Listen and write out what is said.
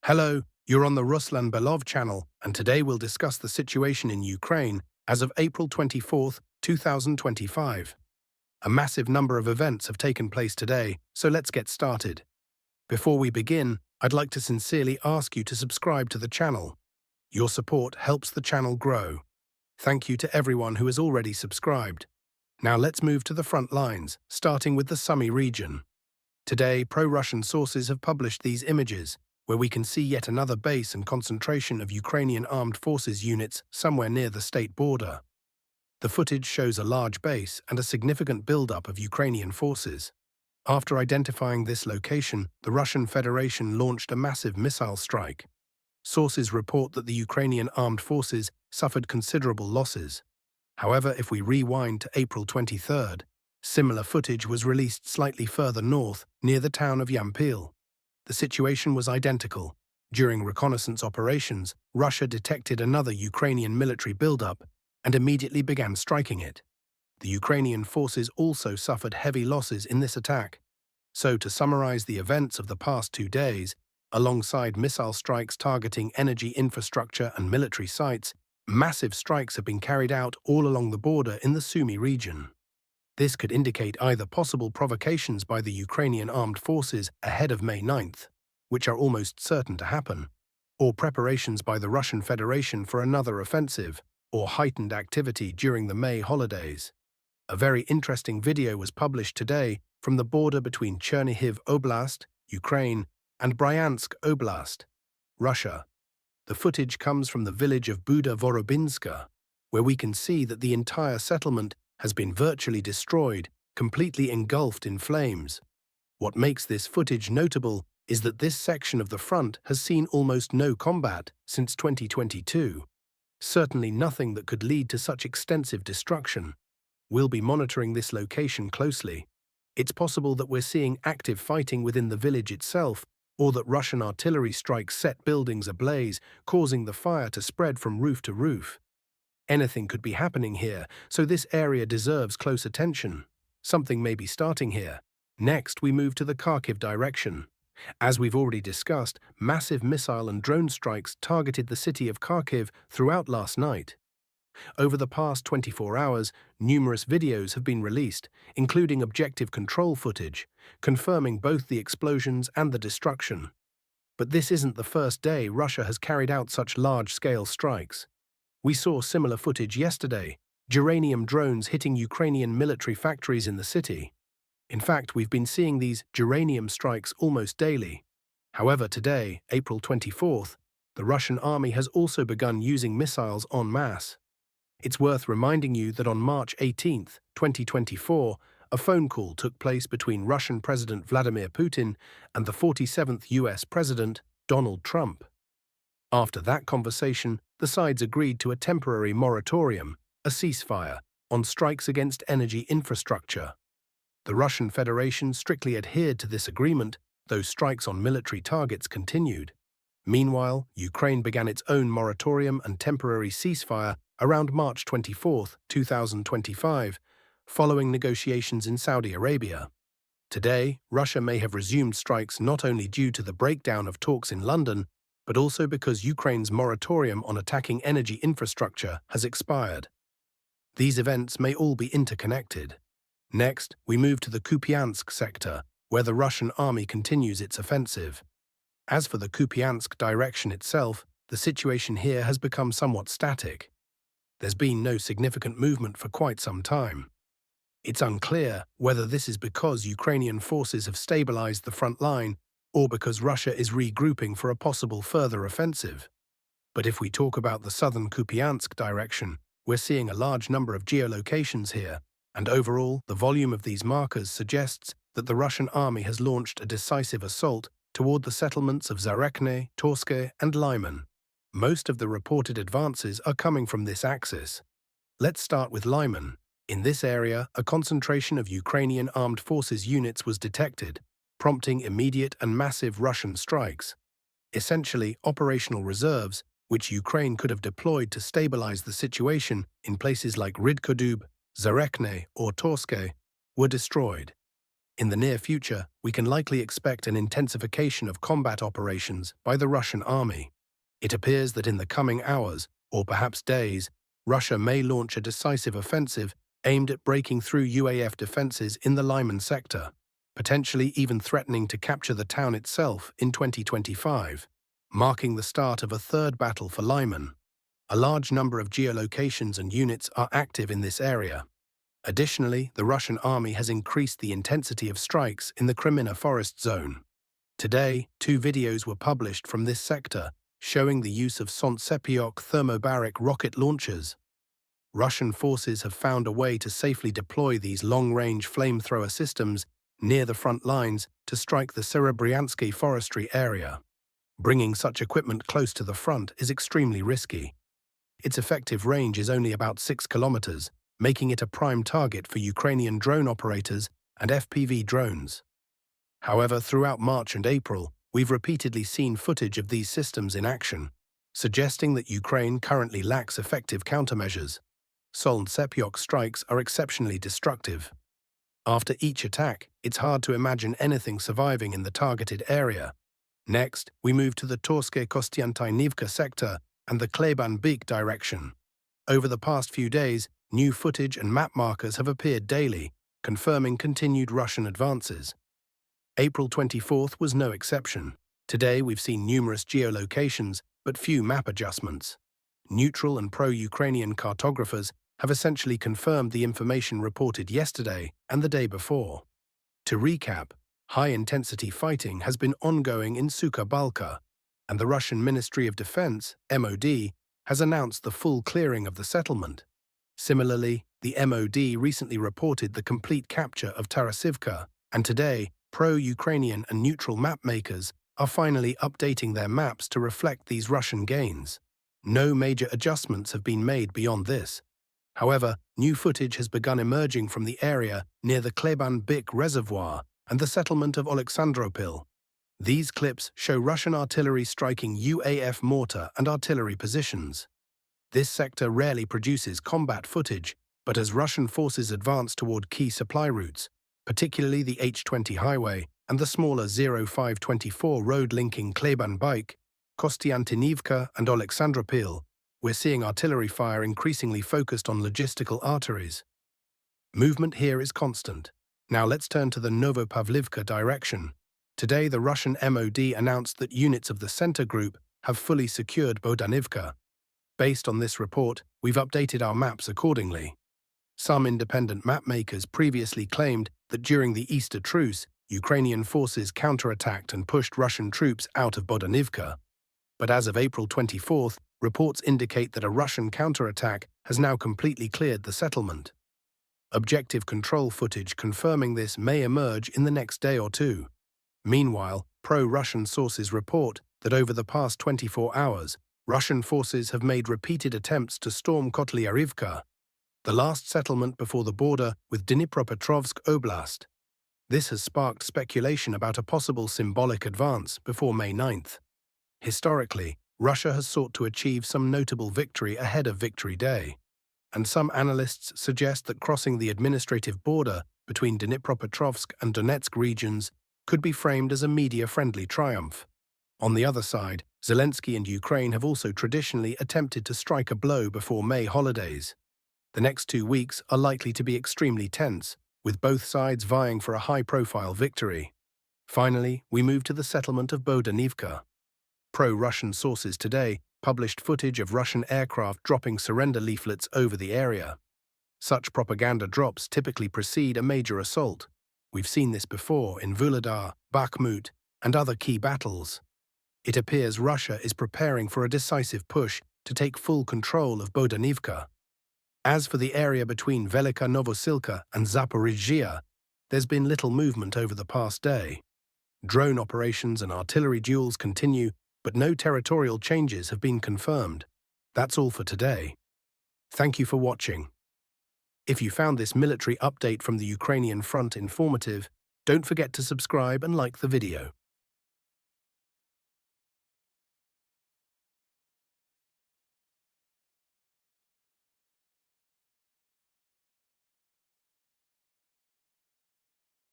Hello, you're on the Ruslan Belov channel, and today we'll discuss the situation in Ukraine as of April 24th, 2025. A massive number of events have taken place today, so let's get started. Before we begin, I'd like to sincerely ask you to subscribe to the channel. Your support helps the channel grow. Thank you to everyone who has already subscribed. Now let's move to the front lines, starting with the Sumy region. Today, pro-Russian sources have published these images, where we can see yet another base and concentration of Ukrainian armed forces units somewhere near the state border. The footage shows a large base and a significant buildup of Ukrainian forces. After identifying this location, the Russian Federation launched a massive missile strike. Sources report that the Ukrainian armed forces suffered considerable losses. However, if we rewind to April 23rd, similar footage was released slightly further north, near the town of Yampil. The situation was identical. During reconnaissance operations, Russia detected another Ukrainian military buildup and immediately began striking it. The Ukrainian forces also suffered heavy losses in this attack. So, to summarize the events of the past 2 days, alongside missile strikes targeting energy infrastructure and military sites, massive strikes have been carried out all along the border in the Sumy region. This could indicate either possible provocations by the Ukrainian armed forces ahead of May 9th, which are almost certain to happen, or preparations by the Russian Federation for another offensive, or heightened activity during the May holidays. A very interesting video was published today from the border between Chernihiv Oblast, Ukraine, and Bryansk Oblast, Russia. The footage comes from the village of Buda Vorobinska, where we can see that the entire settlement has been virtually destroyed, completely engulfed in flames. What makes this footage notable is that this section of the front has seen almost no combat since 2022. Certainly nothing that could lead to such extensive destruction. We'll be monitoring this location closely. It's possible that we're seeing active fighting within the village itself, or that Russian artillery strikes set buildings ablaze, causing the fire to spread from roof to roof. Anything could be happening here, so this area deserves close attention. Something may be starting here. Next, we move to the Kharkiv direction. As we've already discussed, massive missile and drone strikes targeted the city of Kharkiv throughout last night. Over the past 24 hours, numerous videos have been released, including objective control footage, confirming both the explosions and the destruction. But this isn't the first day Russia has carried out such large-scale strikes. We saw similar footage yesterday, geranium drones hitting Ukrainian military factories in the city. In fact, we've been seeing these geranium strikes almost daily. However, today, April 24th, the Russian army has also begun using missiles en masse. It's worth reminding you that on March 18th, 2024, a phone call took place between Russian President Vladimir Putin and the 47th US President, Donald Trump. After that conversation, the sides agreed to a temporary moratorium, a ceasefire, on strikes against energy infrastructure. The Russian Federation strictly adhered to this agreement, though strikes on military targets continued. Meanwhile, Ukraine began its own moratorium and temporary ceasefire around March 24, 2025, following negotiations in Saudi Arabia. Today, Russia may have resumed strikes not only due to the breakdown of talks in London, but also because Ukraine's moratorium on attacking energy infrastructure has expired. These events may all be interconnected. Next, we move to the Kupiansk sector, where the Russian army continues its offensive. As for the Kupiansk direction itself, the situation here has become somewhat static. There's been no significant movement for quite some time. It's unclear whether this is because Ukrainian forces have stabilized the front line or because Russia is regrouping for a possible further offensive. But if we talk about the southern Kupiansk direction, we're seeing a large number of geolocations here, and overall, the volume of these markers suggests that the Russian army has launched a decisive assault toward the settlements of Zarekne, Torske, and Lyman. Most of the reported advances are coming from this axis. Let's start with Lyman. In this area, a concentration of Ukrainian armed forces units was detected, prompting immediate and massive Russian strikes. Essentially, operational reserves, which Ukraine could have deployed to stabilize the situation in places like Rydkodub, Zarekne, or Torske, were destroyed. In the near future, we can likely expect an intensification of combat operations by the Russian army. It appears that in the coming hours, or perhaps days, Russia may launch a decisive offensive aimed at breaking through UAF defenses in the Lyman sector, potentially even threatening to capture the town itself in 2025, marking the start of a third battle for Lyman. A large number of geolocations and units are active in this area. Additionally, the Russian army has increased the intensity of strikes in the Kreminna forest zone. Today, 2 videos were published from this sector showing the use of Sontsepiok thermobaric rocket launchers. Russian forces have found a way to safely deploy these long-range flamethrower systems near the front lines to strike the Serebryansky forestry area. Bringing such equipment close to the front is extremely risky. Its effective range is only about 6 kilometers, making it a prime target for Ukrainian drone operators and FPV drones. However, throughout March and April, we've repeatedly seen footage of these systems in action, suggesting that Ukraine currently lacks effective countermeasures. Sontsepiok strikes are exceptionally destructive. After each attack, it's hard to imagine anything surviving in the targeted area. Next, we move to the Torske-Kostiantynivka sector and the Kleban-Byk direction. Over the past few days, new footage and map markers have appeared daily, confirming continued Russian advances. April 24th was no exception. Today we've seen numerous geolocations, but few map adjustments. Neutral and pro-Ukrainian cartographers have essentially confirmed the information reported yesterday and the day before. To recap, high-intensity fighting has been ongoing in Sucha Balka, and the Russian Ministry of Defense, MOD, has announced the full clearing of the settlement. Similarly, the MOD recently reported the complete capture of Tarasivka, and today, pro-Ukrainian and neutral map makers are finally updating their maps to reflect these Russian gains. No major adjustments have been made beyond this. However, new footage has begun emerging from the area near the Kleban-Byk reservoir and the settlement of Oleksandropil. These clips show Russian artillery striking UAF mortar and artillery positions. This sector rarely produces combat footage, but as Russian forces advance toward key supply routes, particularly the H20 highway and the smaller 0524 road linking Kleban-Byk, Kostiantynivka and Oleksandropil, we're seeing artillery fire increasingly focused on logistical arteries. Movement here is constant. Now let's turn to the Novopavlivka direction. Today, the Russian MOD announced that units of the Center Group have fully secured Bodanivka. Based on this report, we've updated our maps accordingly. Some independent mapmakers previously claimed that during the Easter truce, Ukrainian forces counterattacked and pushed Russian troops out of Bodanivka. But as of April 24th, reports indicate that a Russian counterattack has now completely cleared the settlement. Objective control footage confirming this may emerge in the next day or two. Meanwhile, pro-Russian sources report that over the past 24 hours, Russian forces have made repeated attempts to storm Kotlyarivka, the last settlement before the border with Dnipropetrovsk Oblast. This has sparked speculation about a possible symbolic advance before May 9th. Historically, Russia has sought to achieve some notable victory ahead of Victory Day, and some analysts suggest that crossing the administrative border between Dnipropetrovsk and Donetsk regions could be framed as a media-friendly triumph. On the other side, Zelenskyy and Ukraine have also traditionally attempted to strike a blow before May holidays. The next 2 weeks are likely to be extremely tense, with both sides vying for a high-profile victory. Finally, we move to the settlement of Bodanivka. Pro-Russian sources today published footage of Russian aircraft dropping surrender leaflets over the area. Such propaganda drops typically precede a major assault. We've seen this before in Vuhledar, Bakhmut, and other key battles. It appears Russia is preparing for a decisive push to take full control of Bodanivka. As for the area between Velika Novosilka and Zaporizhzhia, there's been little movement over the past day. Drone operations and artillery duels continue, but no territorial changes have been confirmed. That's all for today. Thank you for watching. If you found this military update from the Ukrainian front informative, don't forget to subscribe and like the video.